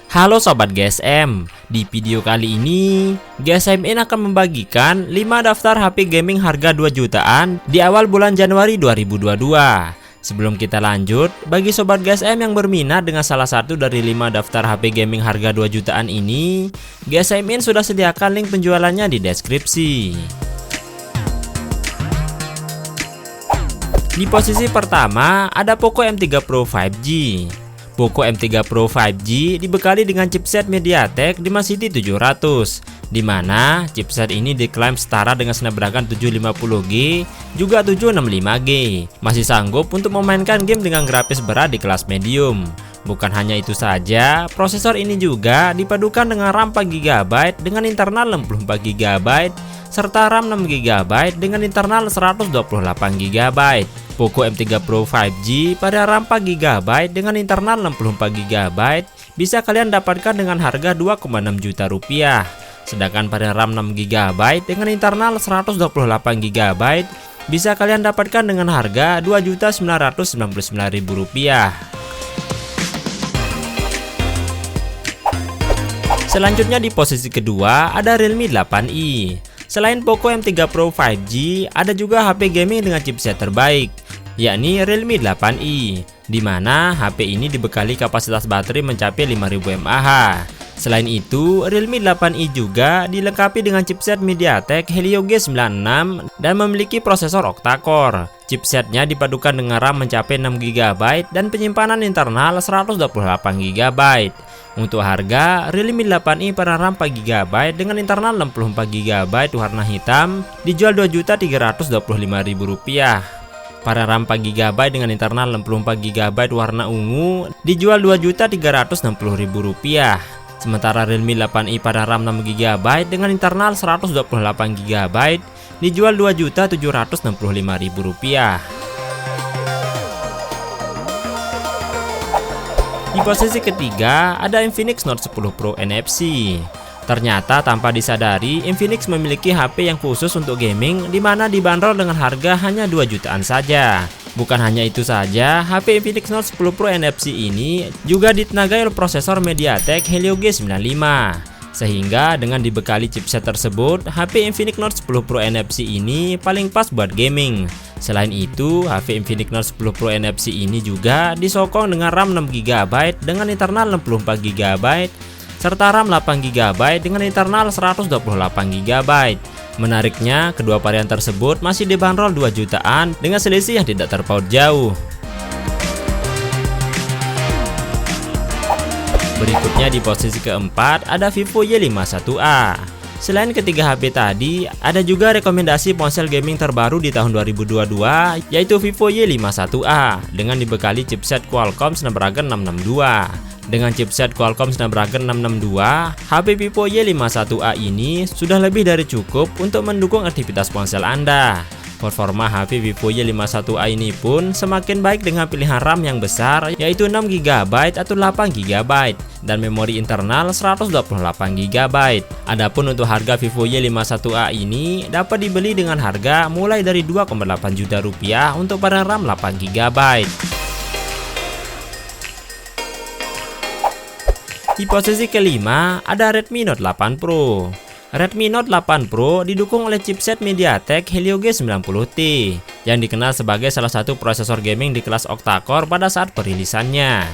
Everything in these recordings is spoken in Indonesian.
Halo Sobat GSM, di video kali ini GSMin akan membagikan 5 daftar HP gaming harga 2 jutaan di awal bulan Januari 2022. Sebelum kita lanjut, bagi Sobat GSM yang berminat dengan salah satu dari 5 daftar HP gaming harga 2 jutaan ini, GSMin sudah sediakan link penjualannya di deskripsi. Di posisi pertama ada Poco M3 Pro 5G. Poco M3 Pro 5G dibekali dengan chipset MediaTek Dimensity 700, di mana chipset ini diklaim setara dengan Snapdragon 750G juga 765G. Masih sanggup untuk memainkan game dengan grafis berat di kelas medium. Bukan hanya itu saja, prosesor ini juga dipadukan dengan RAM 4GB dengan internal 64GB serta RAM 6GB dengan internal 128GB. Poco M3 Pro 5G pada RAM 4GB dengan internal 64GB bisa kalian dapatkan dengan harga 2,6 juta rupiah. Sedangkan pada RAM 6GB dengan internal 128GB bisa kalian dapatkan dengan harga Rp2.999.000. Selanjutnya di posisi kedua ada Realme 8i. Selain Poco M3 Pro 5G, ada juga HP gaming dengan chipset terbaik, yakni Realme 8i, di mana HP ini dibekali kapasitas baterai mencapai 5000 mAh. Selain itu, Realme 8i juga dilengkapi dengan chipset MediaTek Helio G96 dan memiliki prosesor octa-core. Chipsetnya dipadukan dengan RAM mencapai 6GB dan penyimpanan internal 128GB. Untuk harga, Realme 8i pada RAM 4GB dengan internal 64GB warna hitam dijual Rp2.325.000. Pada RAM 4GB dengan internal 64GB warna ungu dijual Rp2.360.000. Sementara Realme 8i pada RAM 6GB dengan internal 128GB dijual Rp2.765.000. Di posisi ketiga ada Infinix Note 10 Pro NFC. Ternyata tanpa disadari, Infinix memiliki HP yang khusus untuk gaming, di mana dibanderol dengan harga hanya 2 jutaan saja. Bukan hanya itu saja, HP Infinix Note 10 Pro NFC ini juga ditenagai oleh prosesor MediaTek Helio G95. Sehingga dengan dibekali chipset tersebut, HP Infinix Note 10 Pro NFC ini paling pas buat gaming. Selain itu, HP Infinix Note 10 Pro NFC ini juga disokong dengan RAM 6GB dengan internal 64GB serta RAM 8GB dengan internal 128GB. Menariknya, kedua varian tersebut masih dibanderol 2 jutaan dengan selisih yang tidak terpaut jauh. Berikutnya di posisi keempat ada Vivo Y51A. Selain ketiga HP tadi, ada juga rekomendasi ponsel gaming terbaru di tahun 2022, yaitu Vivo Y51A dengan dibekali chipset Qualcomm Snapdragon 662. Dengan chipset Qualcomm Snapdragon 662, HP Vivo Y51A ini sudah lebih dari cukup untuk mendukung aktivitas ponsel Anda. Performa HP Vivo Y51A ini pun semakin baik dengan pilihan RAM yang besar, yaitu 6GB atau 8GB dan memori internal 128GB. Adapun untuk harga Vivo Y51A ini dapat dibeli dengan harga mulai dari 2,8 juta rupiah untuk pada RAM 8GB. Di posisi kelima ada Redmi Note 8 Pro. Redmi Note 8 Pro didukung oleh chipset MediaTek Helio G90T yang dikenal sebagai salah satu prosesor gaming di kelas octa-core pada saat perilisannya.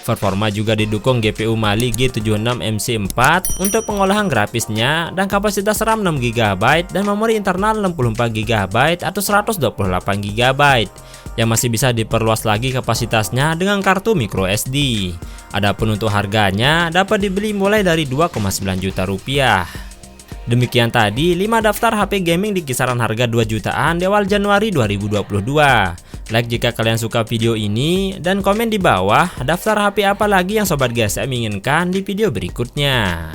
Performa juga didukung GPU Mali G76MC4 untuk pengolahan grafisnya dan kapasitas RAM 6GB dan memori internal 64GB atau 128GB yang masih bisa diperluas lagi kapasitasnya dengan kartu microSD. Adapun untuk harganya dapat dibeli mulai dari 2,9 juta rupiah. Demikian tadi 5 daftar HP gaming di kisaran harga 2 jutaan di awal Januari 2022. Like jika kalian suka video ini dan komen di bawah daftar HP apa lagi yang Sobat GSM inginkan di video berikutnya.